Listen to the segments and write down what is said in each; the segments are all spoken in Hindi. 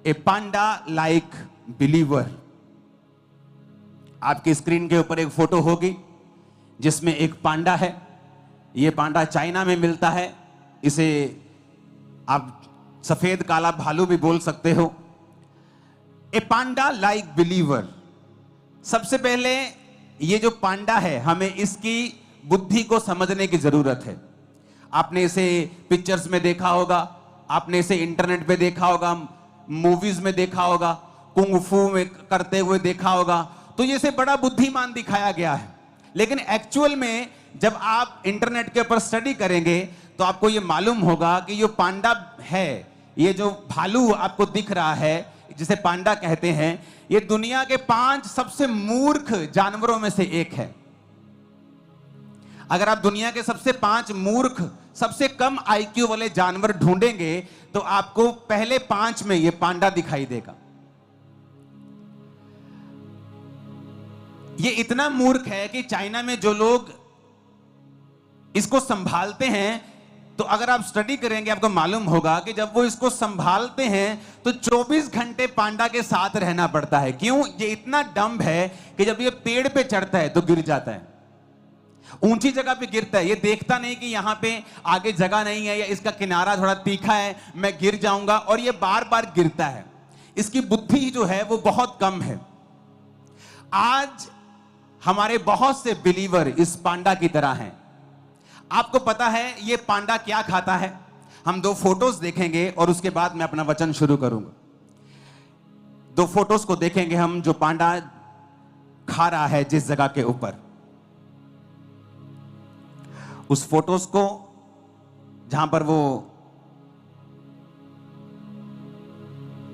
ए पांडा लाइक बिलीवर। आपकी स्क्रीन के ऊपर एक फोटो होगी जिसमें एक पांडा है। यह पांडा चाइना में मिलता है। इसे आप सफेद काला भालू भी बोल सकते हो। ए पांडा लाइक बिलीवर। सबसे पहले ये जो पांडा है, हमें इसकी बुद्धि को समझने की जरूरत है। आपने इसे पिक्चर्स में देखा होगा, आपने इसे इंटरनेट पे देखा होगा, मूवीज में देखा होगा, कुंग फू में करते हुए देखा होगा, तो ये इसे बड़ा बुद्धिमान दिखाया गया है। लेकिन एक्चुअल में जब आप इंटरनेट के ऊपर स्टडी करेंगे तो आपको ये मालूम होगा कि ये पांडा है, ये जो भालू आपको दिख रहा है जिसे पांडा कहते हैं, ये दुनिया के 5 सबसे मूर्ख जानवरों में से एक है। अगर आप दुनिया के सबसे 5 मूर्ख, सबसे कम आईक्यू वाले जानवर ढूंढेंगे तो आपको पहले 5 में ये पांडा दिखाई देगा। ये इतना मूर्ख है कि चाइना में जो लोग इसको संभालते हैं, तो अगर आप स्टडी करेंगे आपको मालूम होगा कि जब वो इसको संभालते हैं तो 24 घंटे पांडा के साथ रहना पड़ता है। क्यों? ये इतना डम्ब है कि जब ये पेड़ पे चढ़ता है तो गिर जाता है, ऊंची जगह पे गिरता है। ये देखता नहीं कि यहां पे आगे जगह नहीं है या इसका किनारा थोड़ा तीखा है, मैं गिर जाऊंगा, और ये बार बार गिरता है। इसकी बुद्धि जो है वो बहुत कम है। आज हमारे बहुत से बिलीवर इस पांडा की तरह हैं। आपको पता है ये पांडा क्या खाता है? हम 2 फोटोज देखेंगे और उसके बाद मैं अपना वचन शुरू करूंगा। 2 फोटोज को देखेंगे हम, जो पांडा खा रहा है जिस जगह के ऊपर। उस फोटोज को जहां पर वो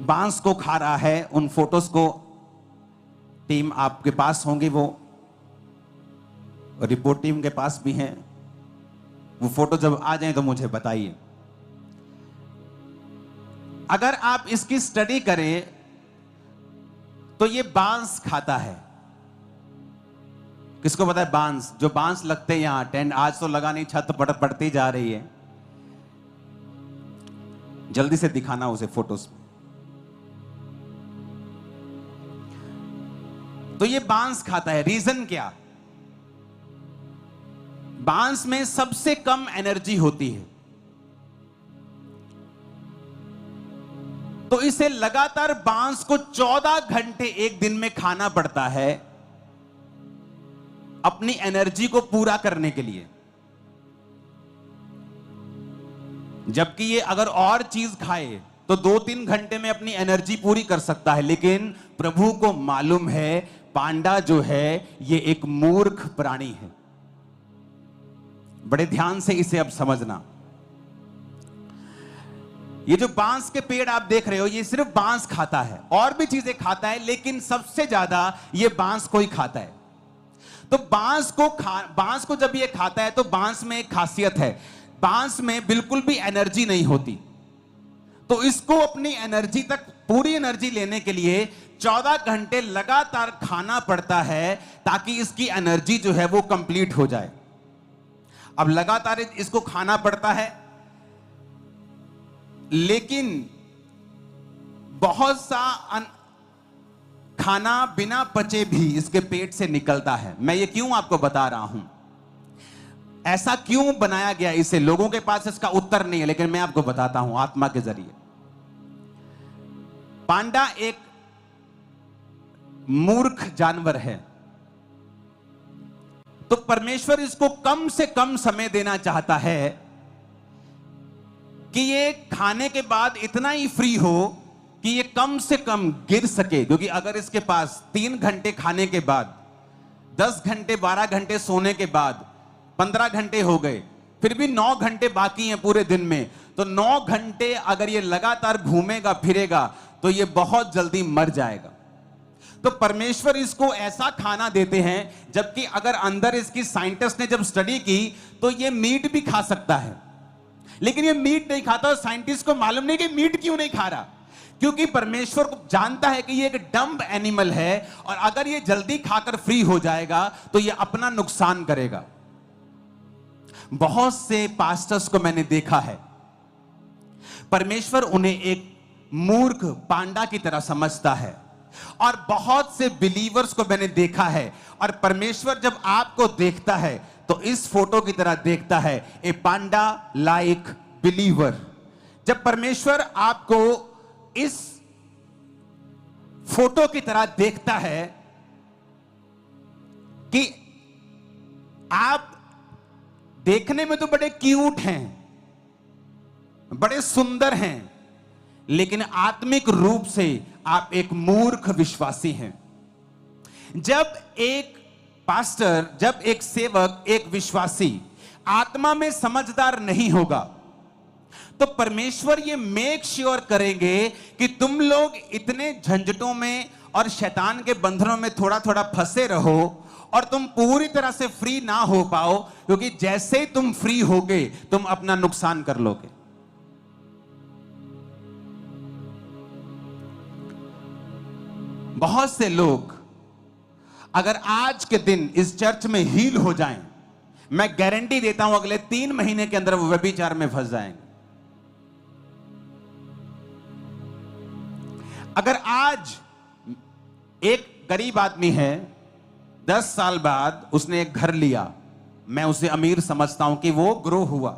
बांस को खा रहा है, उन फोटोज को टीम आपके पास होंगी, वो रिपोर्ट टीम के पास भी हैं। वो फोटो जब आ जाए तो मुझे बताइए। अगर आप इसकी स्टडी करें तो ये बांस खाता है। किसको पता है बांस? जो बांस लगते हैं यहां टेंट, आज तो लगा नहीं, छत पड़ती जा रही है। जल्दी से दिखाना उसे फोटोज। तो ये बांस खाता है। रीजन क्या? बांस में सबसे कम एनर्जी होती है, तो इसे लगातार बांस को 14 घंटे एक दिन में खाना पड़ता है अपनी एनर्जी को पूरा करने के लिए। जबकि ये अगर और चीज खाए तो 2-3 घंटे में अपनी एनर्जी पूरी कर सकता है। लेकिन प्रभु को मालूम है पांडा जो है ये एक मूर्ख प्राणी है। बड़े ध्यान से इसे अब समझना। ये जो बांस के पेड़ आप देख रहे हो, ये सिर्फ बांस खाता है, और भी चीजें खाता है, लेकिन सबसे ज्यादा ये बांस को ही खाता है। तो बांस को जब ये खाता है तो बांस में एक खासियत है, बांस में बिल्कुल भी एनर्जी नहीं होती। तो इसको अपनी एनर्जी तक, पूरी एनर्जी लेने के लिए 14 घंटे लगातार खाना पड़ता है ताकि इसकी एनर्जी जो है वो कंप्लीट हो जाए। अब लगातार इसको खाना पड़ता है, लेकिन बहुत सा खाना बिना पचे भी इसके पेट से निकलता है। मैं ये क्यों आपको बता रहा हूं, ऐसा क्यों बनाया गया इसे? लोगों के पास इसका उत्तर नहीं है, लेकिन मैं आपको बताता हूं आत्मा के जरिए। पांडा एक मूर्ख जानवर है, तो परमेश्वर इसको कम से कम समय देना चाहता है कि ये खाने के बाद इतना ही फ्री हो कि ये कम से कम गिर सके। क्योंकि अगर इसके पास 3 घंटे खाने के बाद, 10 घंटे 12 घंटे सोने के बाद 15 घंटे हो गए, फिर भी 9 घंटे बाकी हैं पूरे दिन में, तो 9 घंटे अगर ये लगातार घूमेगा फिरेगा तो ये बहुत जल्दी मर जाएगा। तो परमेश्वर इसको ऐसा खाना देते हैं, जबकि अगर अंदर इसकी साइंटिस्ट ने जब स्टडी की तो ये मीट भी खा सकता है, लेकिन ये मीट नहीं खाता। और साइंटिस्ट को मालूम नहीं कि मीट क्यों नहीं खा रहा, क्योंकि परमेश्वर को जानता है कि ये एक डम्ब एनिमल है, और अगर ये जल्दी खाकर फ्री हो जाएगा तो ये अपना नुकसान करेगा। बहुत से पास्टर्स को मैंने देखा है, परमेश्वर उन्हें एक मूर्ख पांडा की तरह समझता है। और बहुत से बिलीवर्स को मैंने देखा है, और परमेश्वर जब आपको देखता है तो इस फोटो की तरह देखता है, ए पांडा लाइक बिलीवर। जब परमेश्वर आपको इस फोटो की तरह देखता है कि आप देखने में तो बड़े क्यूट हैं, बड़े सुंदर हैं, लेकिन आत्मिक रूप से आप एक मूर्ख विश्वासी हैं। जब एक पास्टर, जब एक सेवक, एक विश्वासी आत्मा में समझदार नहीं होगा तो परमेश्वर ये मेक श्योर करेंगे कि तुम लोग इतने झंझटों में और शैतान के बंधनों में थोड़ा थोड़ा फंसे रहो और तुम पूरी तरह से फ्री ना हो पाओ, क्योंकि जैसे ही तुम फ्री होगे तुम अपना नुकसान कर लोगे। बहुत से लोग अगर आज के दिन इस चर्च में हील हो जाएं, मैं गारंटी देता हूं अगले 3 महीने के अंदर वो व्यभिचार में फंस जाएंगे। अगर आज एक गरीब आदमी है, 10 साल बाद उसने एक घर लिया, मैं उसे अमीर समझता हूं कि वो ग्रो हुआ।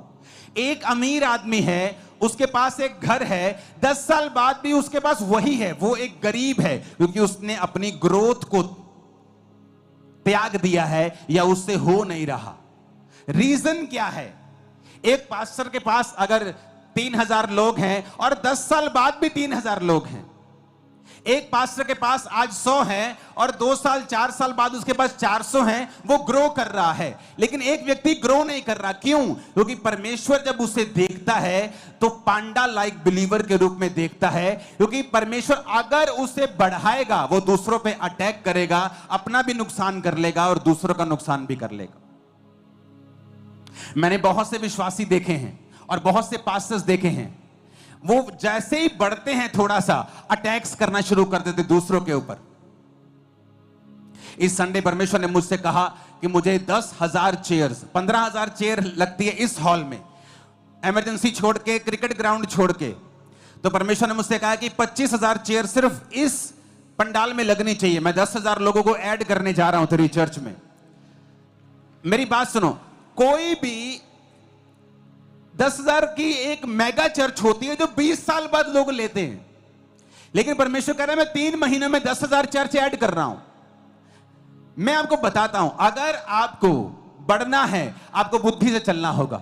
एक अमीर आदमी है, उसके पास एक घर है, 10 साल बाद भी उसके पास वही है, वो एक गरीब है, क्योंकि उसने अपनी ग्रोथ को त्याग दिया है या उससे हो नहीं रहा। रीजन क्या है? एक पास्टर के पास अगर 3000 लोग हैं और 10 साल बाद भी 3000 लोग हैं, एक पास्टर के पास आज 100 हैं और 2 साल 4 साल बाद उसके पास 400 हैं, वो ग्रो कर रहा है। लेकिन एक व्यक्ति ग्रो नहीं कर रहा, क्यों? क्योंकि परमेश्वर जब उसे देखता है तो पांडा लाइक बिलीवर के रूप में देखता है, क्योंकि परमेश्वर अगर उसे बढ़ाएगा वो दूसरों पे अटैक करेगा, अपना भी नुकसान कर लेगा और दूसरों का नुकसान भी कर लेगा। मैंने बहुत से विश्वासी देखे हैं और बहुत से पास्टर्स देखे हैं, वो जैसे ही बढ़ते हैं थोड़ा सा अटैक्स करना शुरू कर देते दूसरों के ऊपर। इस संडे परमेश्वर ने मुझसे कहा कि मुझे 10,000 चेयर्स, 15,000 चेयर लगती है इस हॉल में, इमरजेंसी छोड़ के, क्रिकेट ग्राउंड छोड़ के। तो परमेश्वर ने मुझसे कहा कि 25,000 चेयर सिर्फ इस पंडाल में लगनी चाहिए। मैं 10,000 लोगों को ऐड करने जा रहा हूं तेरी चर्च में। मेरी बात सुनो, कोई भी 10,000 की एक मेगा चर्च होती है जो 20 साल बाद लोग लेते हैं, लेकिन परमेश्वर कह रहा है मैं 3 महीनों में 10,000 चर्च ऐड कर रहा हूं। मैं आपको बताता हूं, अगर आपको बढ़ना है आपको बुद्धि से चलना होगा।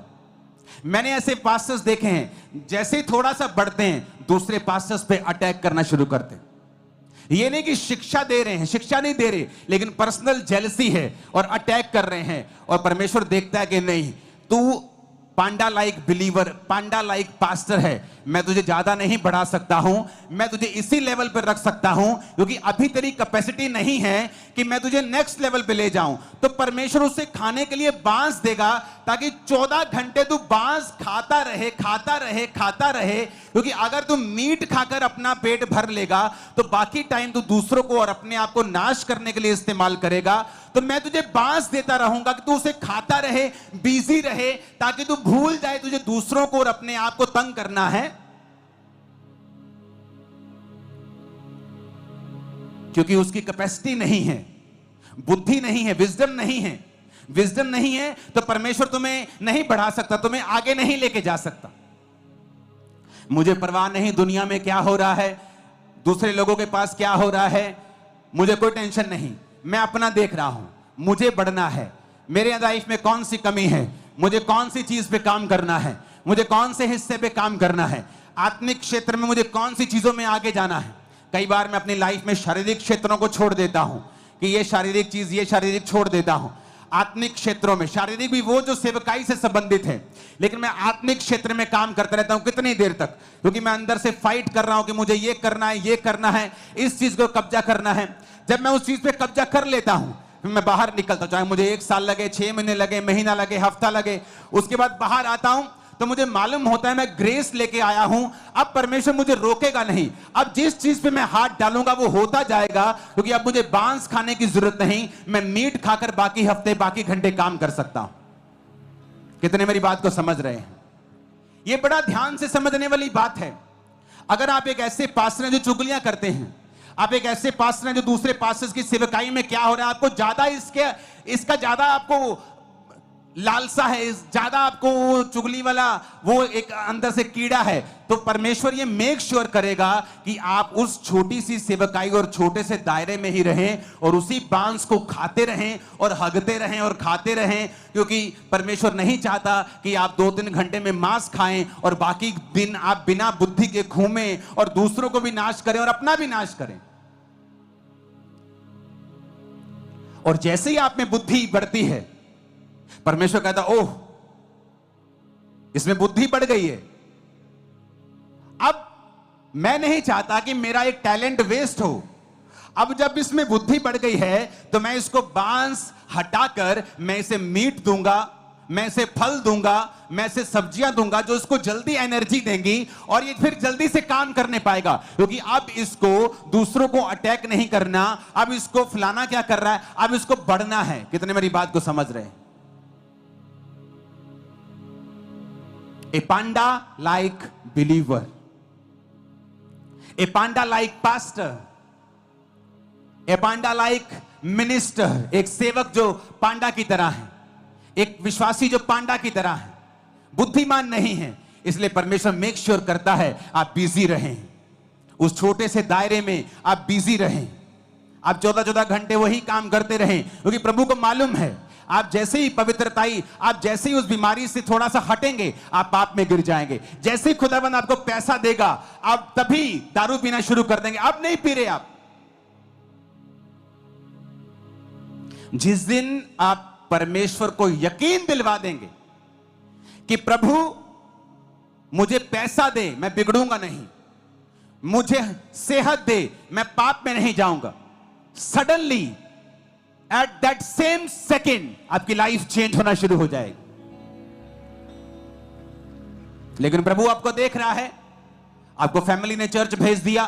मैंने ऐसे पास्टर्स देखे हैं, जैसे ही थोड़ा सा बढ़ते हैं दूसरे पास्टर्स पे अटैक करना शुरू करते हैं। ये नहीं कि शिक्षा दे रहे हैं, शिक्षा नहीं दे रहे, लेकिन पर्सनल जेलसी है और अटैक कर रहे हैं। और परमेश्वर देखता है कि नहीं, तू पांडा लाइक बिलीवर, पांडा लाइक पास्टर है, मैं तुझे ज्यादा नहीं बढ़ा सकता हूं, मैं तुझे इसी लेवल पर रख सकता हूं, क्योंकि अभी तेरी कैपेसिटी नहीं है कि मैं तुझे नेक्स्ट लेवल पे ले जाऊं। तो परमेश्वर उसे खाने के लिए बांस देगा, ताकि 14 घंटे तू बांस खाता रहे, खाता रहे, खाता रहे। क्योंकि अगर तू मीट खाकर अपना पेट भर लेगा तो बाकी टाइम तू दूसरों को और अपने आप को नाश करने के लिए इस्तेमाल करेगा। तो मैं तुझे बांस देता रहूंगा कि तू उसे खाता रहे, बिजी रहे, ताकि तू भूल जाए तुझे दूसरों को और अपने आप को तंग करना है। क्योंकि उसकी कैपेसिटी नहीं है, बुद्धि नहीं है, विजडम नहीं है। विजडम नहीं है तो परमेश्वर तुम्हें नहीं बढ़ा सकता, तुम्हें आगे नहीं लेके जा सकता। मुझे परवाह नहीं दुनिया में क्या हो रहा है, दूसरे लोगों के पास क्या हो रहा है, मुझे कोई टेंशन नहीं। मैं अपना देख रहा हूं, मुझे बढ़ना है। मेरे लाइफ में कौन सी कमी है, मुझे कौन सी चीज पे काम करना है, मुझे कौन से हिस्से पे काम करना है, आत्मिक क्षेत्र में मुझे कौन सी चीजों में आगे जाना है। कई बार मैं अपनी लाइफ में शारीरिक क्षेत्रों को छोड़ देता हूं कि ये शारीरिक चीज, ये शारीरिक छोड़ देता हूं। आत्मिक क्षेत्रों में, शारीरिक भी वो जो सेवकाई से संबंधित है, लेकिन मैं आत्मिक क्षेत्र में काम करता रहता हूं। कितनी देर तक? क्योंकि मैं अंदर से फाइट कर रहा हूं कि मुझे ये करना है, ये करना है, इस चीज को कब्जा करना है। जब मैं उस चीज पे कब्जा कर लेता हूं, मैं बाहर निकलता, चाहे मुझे 1 साल लगे, 6 महीने लगे, महीना लगे, हफ्ता लगे, उसके बाद बाहर आता हूं तो मुझे मालूम होता है मैं ग्रेस लेके आया हूं। अब परमेश्वर मुझे रोकेगा नहीं, अब जिस चीज पे मैं हाथ डालूंगा वो होता जाएगा, क्योंकि अब मुझे बांस खाने की जरूरत नहीं, मैं मीट खाकर बाकी हफ्ते, बाकी घंटे काम कर सकता हूं। कितने मेरी बात को समझ रहे हैं? ये बड़ा ध्यान से समझने वाली बात है। अगर आप एक ऐसे पास्टर हैं जो चुगलियां करते हैं, आप एक ऐसे पास्टर हैं जो दूसरे पास्टर्स की सेवकाई में क्या हो रहा है आपको ज्यादा इसका ज्यादा आपको लालसा है, ज्यादा आपको चुगली वाला वो एक अंदर से कीड़ा है, तो परमेश्वर ये मेक श्योर करेगा कि आप उस छोटी सी सेवकाई और छोटे से दायरे में ही रहें और उसी बांस को खाते रहें और हगते रहें और खाते रहें, क्योंकि परमेश्वर नहीं चाहता कि आप 2-3 घंटे में मांस खाएं और बाकी दिन आप बिना बुद्धि के घूमें और दूसरों को भी नाश करें और अपना भी नाश करें। और जैसे ही आप में बुद्धि बढ़ती है, परमेश्वर कहता ओह इसमें बुद्धि बढ़ गई है, अब मैं नहीं चाहता कि मेरा एक टैलेंट वेस्ट हो। अब जब इसमें बुद्धि बढ़ गई है तो मैं इसको बांस हटाकर मैं इसे मीट दूंगा, मैं इसे फल दूंगा, मैं इसे सब्जियां दूंगा जो इसको जल्दी एनर्जी देंगी और ये फिर जल्दी से काम करने पाएगा, क्योंकि अब इसको दूसरों को अटैक नहीं करना, अब इसको फलाना क्या कर रहा है, अब इसको बढ़ना है। कितने मेरी बात को समझ रहे हैं? A panda like believer, a panda like pastor, a panda like minister, एक सेवक जो पांडा की तरह है, एक विश्वासी जो पांडा की तरह है, बुद्धिमान नहीं है। इसलिए परमेश्वर मेक श्योर करता है आप बिजी रहें, उस छोटे से दायरे में आप बिजी रहें, आप 14-14 घंटे वही काम करते रहें, क्योंकि प्रभु को मालूम है आप जैसे ही पवित्रताई, आप जैसे ही उस बीमारी से थोड़ा सा हटेंगे आप पाप में गिर जाएंगे। जैसे ही खुदाबंद आपको पैसा देगा आप तभी दारू पीना शुरू कर देंगे। अब नहीं पी रहे आप। जिस दिन आप परमेश्वर को यकीन दिलवा देंगे कि प्रभु मुझे पैसा दे मैं बिगड़ूंगा नहीं, मुझे सेहत दे मैं पाप में नहीं जाऊंगा, suddenly at that same second आपकी लाइफ चेंज होना शुरू हो जाएगी। लेकिन प्रभु आपको देख रहा है, आपको फैमिली ने चर्च भेज दिया,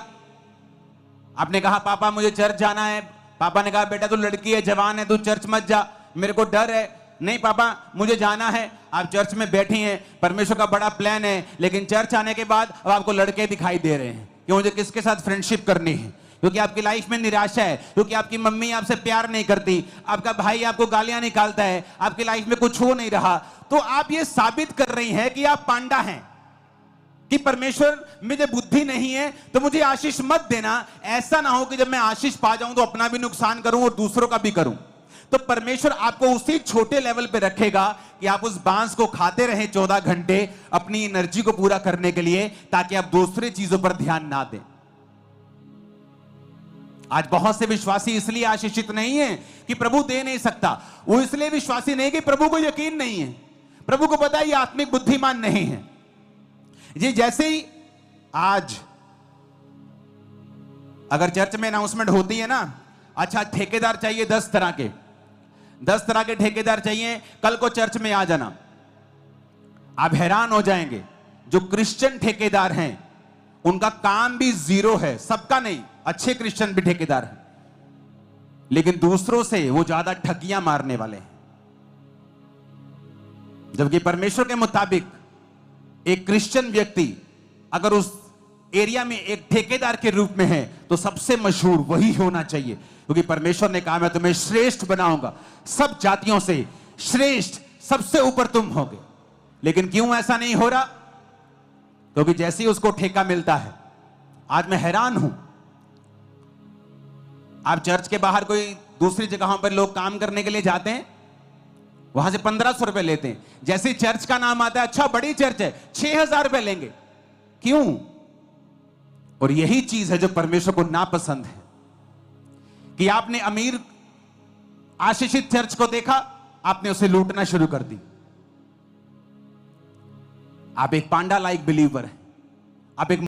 आपने कहा पापा मुझे चर्च जाना है, पापा ने कहा बेटा तू लड़की है, जवान है, तू चर्च मत जा, मेरे को डर है। नहीं पापा मुझे जाना है। आप चर्च में बैठी हैं, परमेश्वर का बड़ा प्लान है, लेकिन चर्च आने के बाद अब आपको लड़के दिखाई दे रहे हैं कि मुझे किसके साथ फ्रेंडशिप करनी है, क्योंकि आपकी लाइफ में निराशा है, क्योंकि आपकी मम्मी आपसे प्यार नहीं करती, आपका भाई आपको गालियां निकालता है, आपकी लाइफ में कुछ हो नहीं रहा। तो आप ये साबित कर रही हैं कि आप पांडा हैं, कि परमेश्वर मुझे बुद्धि नहीं है तो मुझे आशीष मत देना। ऐसा ना हो कि जब मैं आशीष पा जाऊं तो अपना भी नुकसान करूं और दूसरों का भी करूं। तो परमेश्वर आपको उसी छोटे लेवल पे रखेगा कि आप उस बांस को खाते रहें 14 घंटे अपनी एनर्जी को पूरा करने के लिए, ताकि आप दूसरी चीजों पर ध्यान ना दें। आज बहुत से विश्वासी इसलिए आशीषित नहीं है कि प्रभु दे नहीं सकता, वो इसलिए विश्वासी नहीं कि प्रभु को यकीन नहीं है, प्रभु को पता है ये आत्मिक बुद्धिमान नहीं है। जी जैसे ही आज अगर चर्च में अनाउंसमेंट होती है ना, अच्छा ठेकेदार चाहिए 10 तरह के ठेकेदार चाहिए, कल को चर्च में आ जाना, आप हैरान हो जाएंगे जो क्रिश्चियन ठेकेदार हैं उनका काम भी जीरो है, सबका नहीं, अच्छे क्रिश्चियन भी ठेकेदार हैं, लेकिन दूसरों से वो ज्यादा ठगियां मारने वाले हैं। जबकि परमेश्वर के मुताबिक एक क्रिश्चियन व्यक्ति अगर उस एरिया में एक ठेकेदार के रूप में है तो सबसे मशहूर वही होना चाहिए, क्योंकि परमेश्वर ने कहा मैं तुम्हें श्रेष्ठ बनाऊंगा, सब जातियों से श्रेष्ठ, सबसे ऊपर तुम होगे। लेकिन क्यों ऐसा नहीं हो रहा? क्योंकि जैसे ही उसको ठेका मिलता है, आज मैं हैरान हूं, आप चर्च के बाहर कोई दूसरी जगहों पर लोग काम करने के लिए जाते हैं, वहां से 1500 रुपए लेते हैं, जैसे चर्च का नाम आता है, अच्छा बड़ी चर्च है, 6000 रुपए लेंगे। क्यों? और यही चीज है जो परमेश्वर को नापसंद है, कि आपने अमीर आशीषित चर्च को देखा, आपने उसे लूटना शुरू कर दी। आप एक पांडा लाइक बिलीवर हैं, आप एक